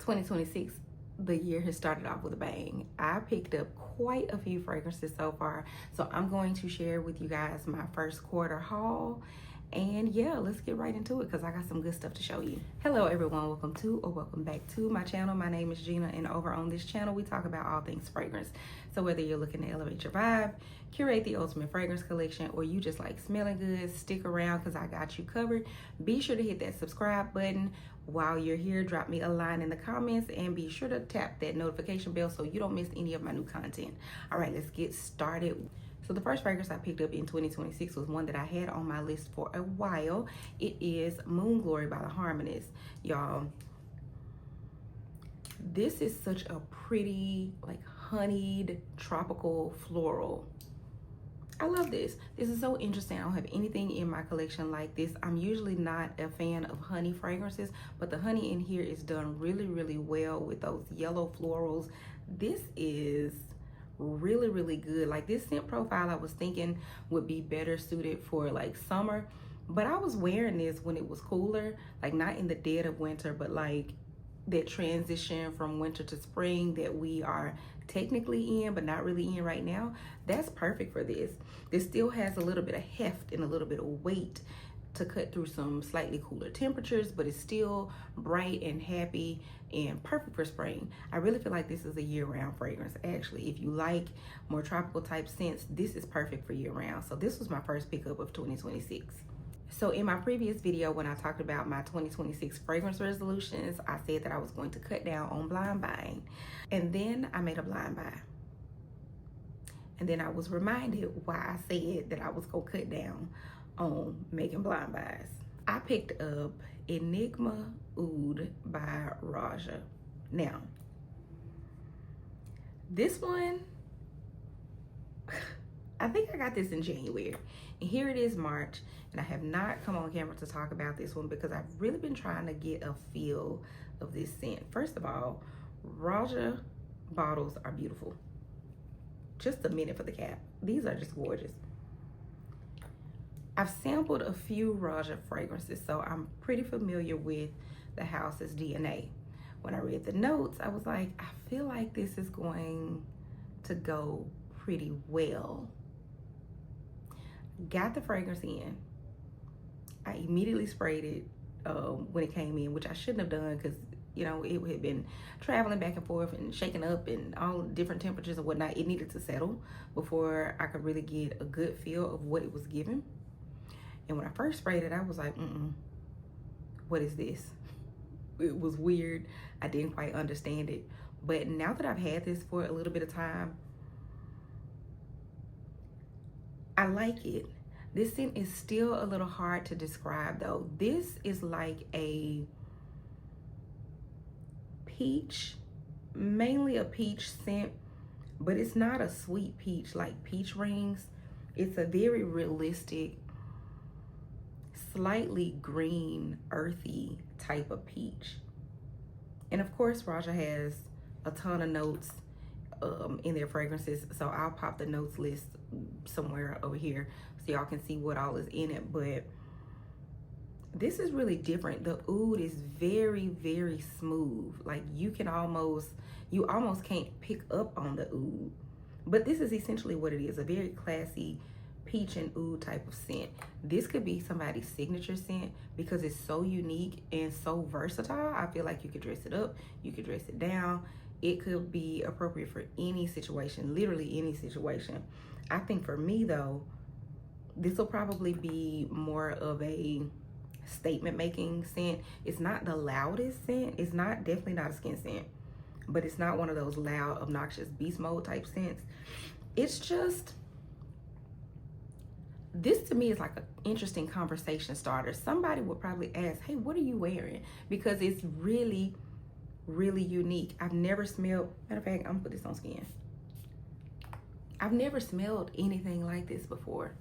2026, the year has started off with a bang. I picked up quite a few fragrances so far, so I'm going to share with you guys my first quarter haul. And yeah, let's get right into it because I got some good stuff to show you. Hello everyone, welcome to or welcome back to my channel. My name is Gina, and over on this channel we talk about all things fragrance. So whether you're looking to elevate your vibe, curate the ultimate fragrance collection, or you just like smelling good, stick around because I got you covered. Be sure to hit that subscribe button. While you're here, drop me a line in the comments and be sure to tap that notification bell so you don't miss any of my new content. All right, let's get started. So the first fragrance I picked up in 2026 was one that I had on my list for a while. It is Moon Glory by the Harmonist. Y'all, this is such a pretty, like honeyed, tropical floral. I love this. This is so interesting. I don't have anything in my collection like this. I'm usually not a fan of honey fragrances, but the honey in here is done really, really well with those yellow florals. This is really, really good. Like this scent profile I was thinking would be better suited for like summer, but I was wearing this when it was cooler, like not in the dead of winter, but like that transition from winter to spring that we are technically in but not really in right now. That's perfect for this. This still has a little bit of heft and a little bit of weight to cut through some slightly cooler temperatures, but it's still bright and happy and perfect for spring. I really feel like this is a year-round fragrance. Actually, if you like more tropical type scents, this is perfect for year-round. So this was my first pickup of 2026. So in my previous video, when I talked about my 2026 fragrance resolutions, I said that I was going to cut down on blind buying. And then I made a blind buy. And then I was reminded why I said that I was going to cut down on making blind buys. I picked up Enigma Aoud by Roja. Now, this one, I think I got this in January. And here it is March, and I have not come on camera to talk about this one because I've really been trying to get a feel of this scent. First of all, Roja bottles are beautiful. Just a minute for the cap. These are just gorgeous. I've sampled a few Roja fragrances, so I'm pretty familiar with the house's DNA. When I read the notes, I was like, I feel like this is going to go pretty well. Got the fragrance in. I immediately sprayed it when it came in, which I shouldn't have done because, you know, it had been traveling back and forth and shaking up and all different temperatures and whatnot. It needed to settle before I could really get a good feel of what it was giving. And when I first sprayed it, I was like, what is this? It was weird. I didn't quite understand it. But now that I've had this for a little bit of time, I like it. This scent is still a little hard to describe though. This is like a peach, mainly a peach scent, but it's not a sweet peach like peach rings. It's a very realistic, slightly green, earthy type of peach. And of course, Roja has a ton of notes in their fragrances, so I'll pop the notes list somewhere over here so y'all can see what all is in it. But this is really different. The oud is very, very smooth. Like you almost can't pick up on the oud. But this is essentially what it is, a very classy peach and oud type of scent. This could be somebody's signature scent because it's so unique and so versatile. I feel like you could dress it up, you could dress it down. It could be appropriate for any situation, literally any situation. I think for me though, this will probably be more of a statement making scent. It's not the loudest scent. It's not, definitely not a skin scent, but it's not one of those loud, obnoxious beast mode type scents. It's just, this to me is like an interesting conversation starter. Somebody would probably ask, hey, what are you wearing? Because it's really, really unique. I've never smelled, matter of fact, I'm gonna put this on skin. I've never smelled anything like this before.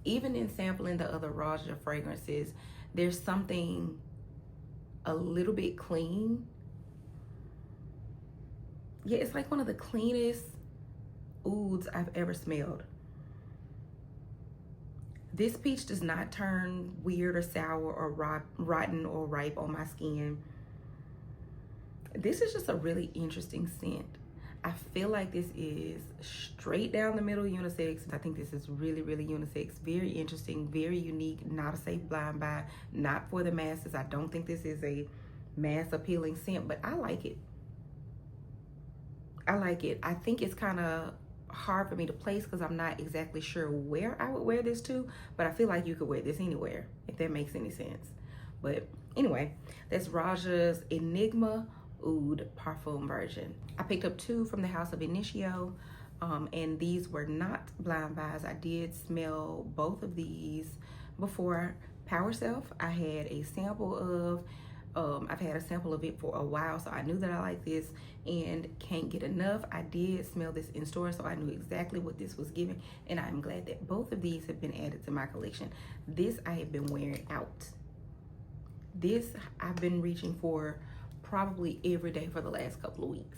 Even in sampling the other Roja fragrances, there's something a little bit clean. Yeah, it's like one of the cleanest ouds I've ever smelled. This peach does not turn weird or sour or rotten or ripe on my skin. This is just a really interesting scent. I feel like this is straight down the middle unisex. I think this is really, really unisex. Very interesting, very unique, not a safe blind buy, not for the masses. I don't think this is a mass appealing scent, but I like it. I like it. I think it's kind of hard for me to place because I'm not exactly sure where I would wear this to, but I feel like you could wear this anywhere, if that makes any sense. But anyway, that's Roja's Enigma Oud Parfum version. I picked up 2 from the house of Initio, and these were not blind buys. I did smell both of these before Power Self. I had a sample of I've had a sample of it for a while, so I knew that I like this and can't get enough. I did smell this in store, so I knew exactly what this was giving, and I'm glad that both of these have been added to my collection. This I have been wearing out. This I've been reaching for probably every day for the last couple of weeks.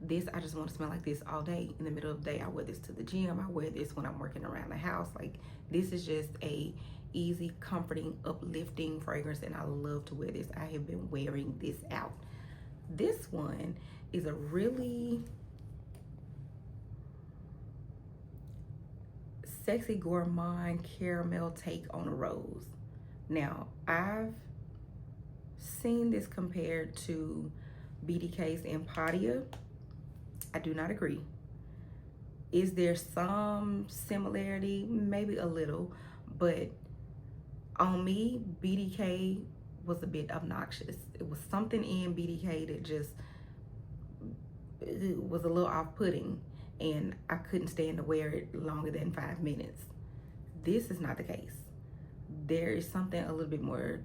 This, I just want to smell like this all day. In the middle of the day, I wear this to the gym. I wear this when I'm working around the house. Like, this is just a easy, comforting, uplifting fragrance, and I love to wear this. I have been wearing this out. This one is a really sexy gourmand caramel take on a rose. Now, I've seen this compared to BDK's Emporio. I do not agree. Is there some similarity? Maybe a little, but on me, BDK was a bit obnoxious. It was something in BDK that just, it was a little off-putting, and I couldn't stand to wear it longer than 5 minutes. This is not the case. There is something a little bit more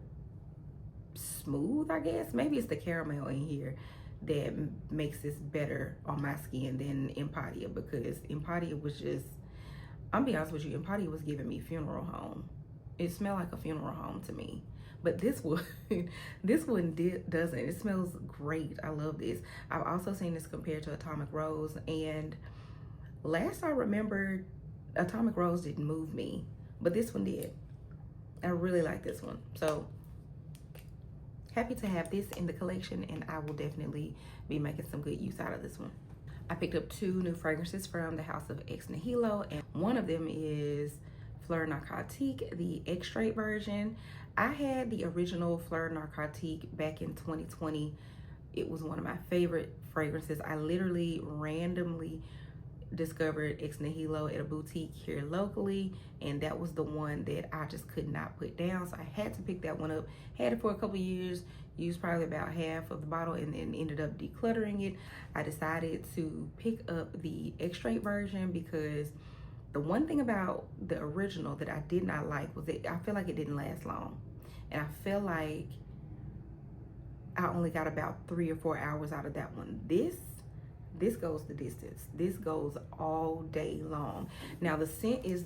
smooth, I guess. Maybe it's the caramel in here that makes this better on my skin than Emporio, because Emporio was just, I'm be honest with you, Emporio was giving me funeral home. It smelled like a funeral home to me. But this one, this one doesn't. It smells great. I love this. I've also seen this compared to Atomic Rose, and last I remembered, Atomic Rose didn't move me, but this one did. I really like this one. So happy to have this in the collection, and I will definitely be making some good use out of this one. I picked up 2 new fragrances from the house of Nihilo, and one of them is Fleur Narcotique, the Extrait version. I had the original Fleur Narcotique back in 2020. It was one of my favorite fragrances. I literally randomly discovered Nihilo at a boutique here locally, and that was the one that I just could not put down, so I had to pick that one up. Had it for a couple years, used probably about half of the bottle, and then ended up decluttering it. I decided to pick up the Extrait version because the one thing about the original that I did not like was that I feel like it didn't last long, and I feel like I only got about 3 or 4 hours out of that one. This goes the distance. This goes all day long. Now, the scent is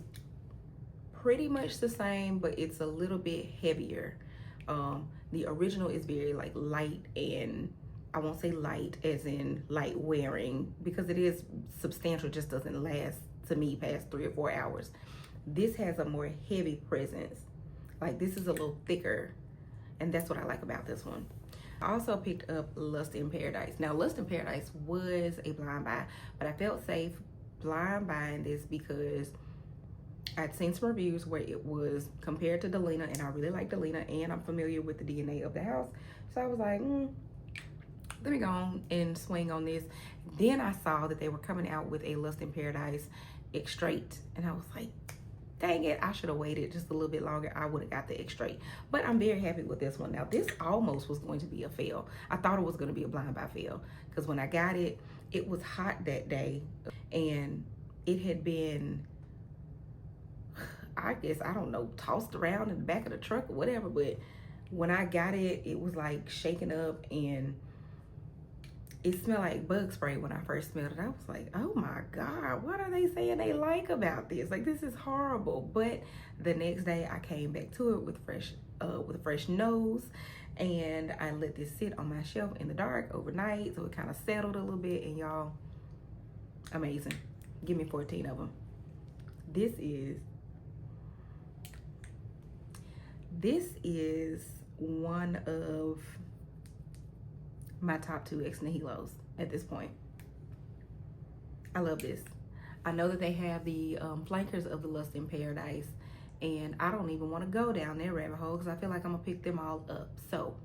pretty much the same, but it's a little bit heavier. The original is very like light, and I won't say light as in light wearing, because it is substantial, just doesn't last to me past 3 or 4 hours. This has a more heavy presence. Like, this is a little thicker, and that's what I like about this one. I also picked up Lust in Paradise. Now, Lust in Paradise was a blind buy, but I felt safe blind buying this because I'd seen some reviews where it was compared to Delina, and I really like Delina, and I'm familiar with the DNA of the house. So I was like, let me go on and swing on this. Then I saw that they were coming out with a Lust in Paradise Extrait, and I was like, dang it, I should have waited just a little bit longer. I would have got the Extrait. But I'm very happy with this one. Now, this almost was going to be a fail. I thought it was going to be a blind buy fail, because when I got it, it was hot that day, and it had been, I guess, I don't know, tossed around in the back of the truck or whatever. But when I got it, it was like shaking up, and it smelled like bug spray when I first smelled it. I was like, oh my God, what are they saying they like about this? Like, this is horrible. But the next day I came back to it with a fresh nose, and I let this sit on my shelf in the dark overnight, so it kind of settled a little bit, and y'all, amazing. Give me 14 of them. This is one of my top 2 ex Nihilos at this point. I love this. I know that they have the flankers of the Lust in Paradise, and I don't even want to go down their rabbit hole because I feel like I'm gonna pick them all up. So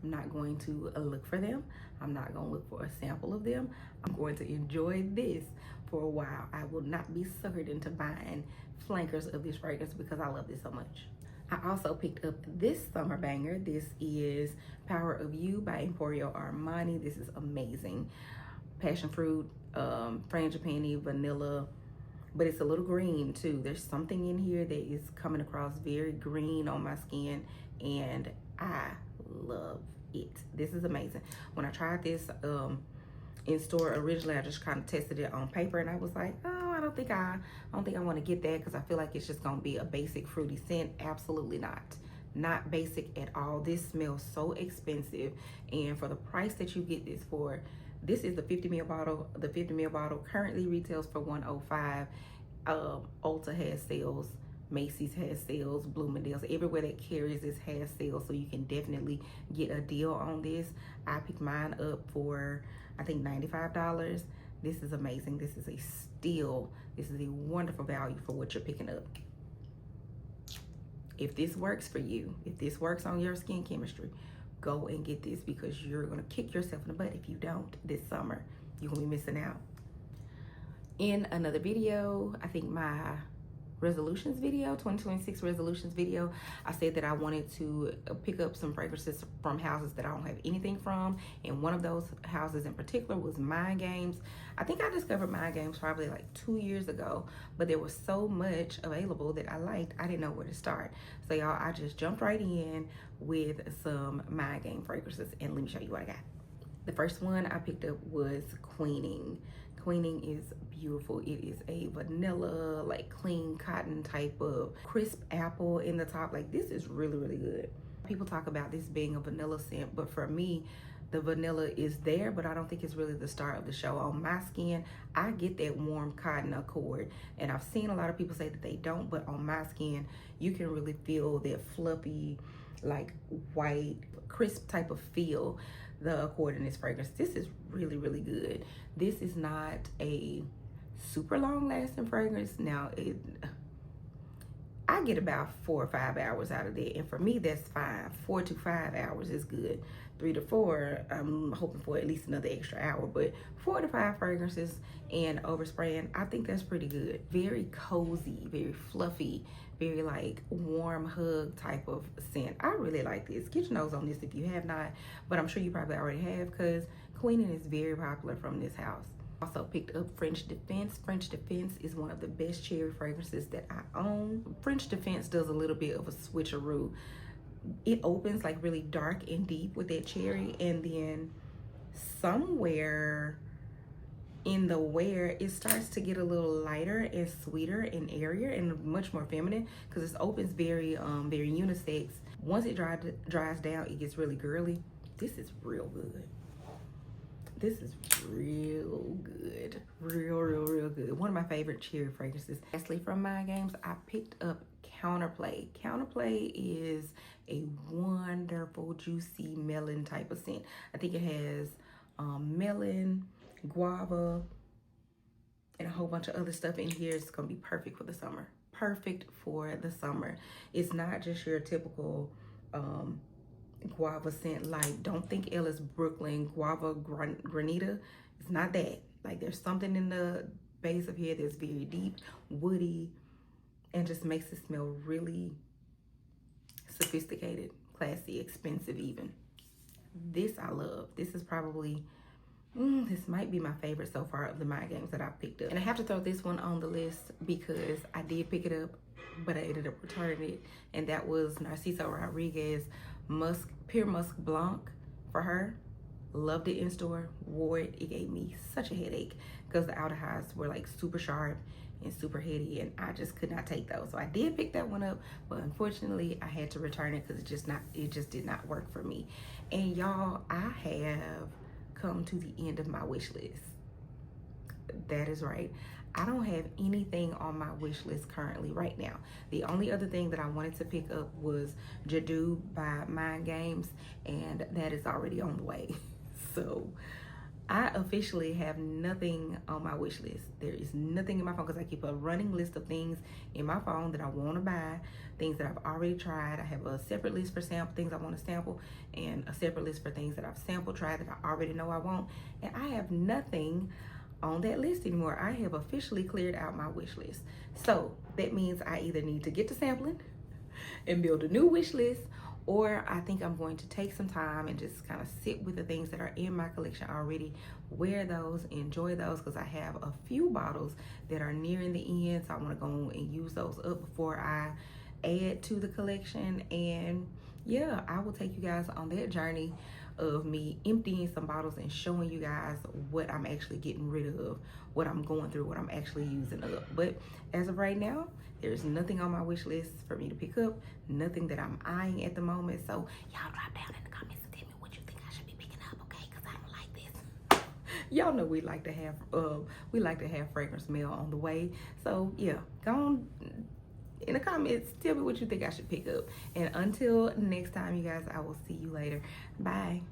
I'm not going to look for them. I'm not gonna look for a sample of them. I'm going to enjoy this for a while. I will not be suckered into buying flankers of this fragrance because I love this so much. I also picked up this summer banger. This is Power of You by Emporio Armani. This is amazing. Passion fruit, frangipani, vanilla, but it's a little green too. There's something in here that is coming across very green on my skin, and I love it. This is amazing. When I tried this in store originally, I just kind of tested it on paper, and I was like, oh, I don't think I want to get that because I feel like it's just gonna be a basic fruity scent. Absolutely not basic at all. This smells so expensive, and for the price that you get this for, this is the 50 ml bottle. The 50 ml bottle currently retails for $105. Ulta has sales, Macy's has sales, Bloomingdale's, everywhere that carries this has sales, so you can definitely get a deal on this. I picked mine up for, I think, $95. This is amazing. This is a steal. This is a wonderful value for what you're picking up. If this works for you, if this works on your skin chemistry, go and get this because you're gonna kick yourself in the butt if you don't this summer. You're gonna be missing out. In another video, I think my resolutions video, 2026 resolutions video, I said that I wanted to pick up some fragrances from houses that I don't have anything from, and one of those houses in particular was Mind Games. I think I discovered Mind Games probably like 2 years ago, but there was so much available that I liked, I didn't know where to start. So y'all, I just jumped right in with some Mind Game fragrances, and let me show you what I got. The first one I picked up was Queening. Queening is beautiful. It is a vanilla, like clean cotton type of crisp apple in the top. Like, this is really, really good. People talk about this being a vanilla scent, but for me, the vanilla is there, but I don't think it's really the star of the show. On my skin, I get that warm cotton accord, and I've seen a lot of people say that they don't, but on my skin, you can really feel that fluffy, like white, crisp type of feel, the accord in this fragrance. This is really, really good. This is not a super long lasting fragrance. Now, I get about 4 or 5 hours out of it, and for me, that's fine. 4 to 5 hours is good. 3 to 4, I'm hoping for at least another extra hour, but 4 to 5 fragrances and overspraying, I think that's pretty good. Very cozy, very fluffy, very like warm hug type of scent. I really like this. Get your nose on this if you have not, but I'm sure you probably already have because Queening is very popular from this house. Also picked up French Defense. French Defense is one of the best cherry fragrances that I own. French Defense does a little bit of a switcheroo. It opens like really dark and deep with that cherry, and then somewhere in the wear it starts to get a little lighter and sweeter and airier and much more feminine because it opens very very unisex. Once it dries down, it gets really girly. This is real good. This is real good. Real good. One of my favorite cherry fragrances. Lastly, from Mind Games, I picked up Counterplay. Counterplay is a wonderful, juicy melon type of scent. I think it has melon, guava, and a whole bunch of other stuff in here. It's gonna be perfect for the summer. Perfect for the summer. It's not just your typical guava scent. Like, don't think Ellis Brooklyn guava granita. It's not that. Like, there's something in the base of here that's very deep, woody, and just makes it smell really sophisticated, classy, expensive even. This I love. This is probably, this might be my favorite so far of the Mind Games that I've picked up. And I have to throw this one on the list because I did pick it up, but I ended up returning it. And that was Narciso Rodriguez Musc, Pure Musc Blanc for her. Loved it in store, wore it. It gave me such a headache because the outer highs were like super sharp and super heady, and I just could not take those. So I did pick that one up, but unfortunately I had to return it because it just did not work for me. And y'all, I have come to the end of my wish list. That is right. I don't have anything on my wish list currently right now. The only other thing that I wanted to pick up was Jadoo by Mind Games, and that is already on the way. So I officially have nothing on my wish list. There is nothing in my phone because I keep a running list of things in my phone that I want to buy, things that I've already tried. I have a separate list for things I want to sample, and a separate list for things that I've sampled, tried, that I already know I want. And I have nothing on that list anymore. I have officially cleared out my wish list. So that means I either need to get to sampling and build a new wish list, or I think I'm going to take some time and just kind of sit with the things that are in my collection already, wear those, enjoy those, because I have a few bottles that are nearing the end, so I want to go and use those up before I add to the collection. And yeah, I will take you guys on that journey of me emptying some bottles and showing you guys what I'm actually getting rid of, what I'm going through, what I'm actually using up. But as of right now, there's nothing on my wish list for me to pick up, nothing that I'm eyeing at the moment. So y'all drop down in the comments and tell me what you think I should be picking up, okay? Because I don't like this. Y'all know we like to have fragrance smell on the way. So yeah, go on in the comments, tell me what you think I should pick up. And until next time, you guys, I will see you later. Bye.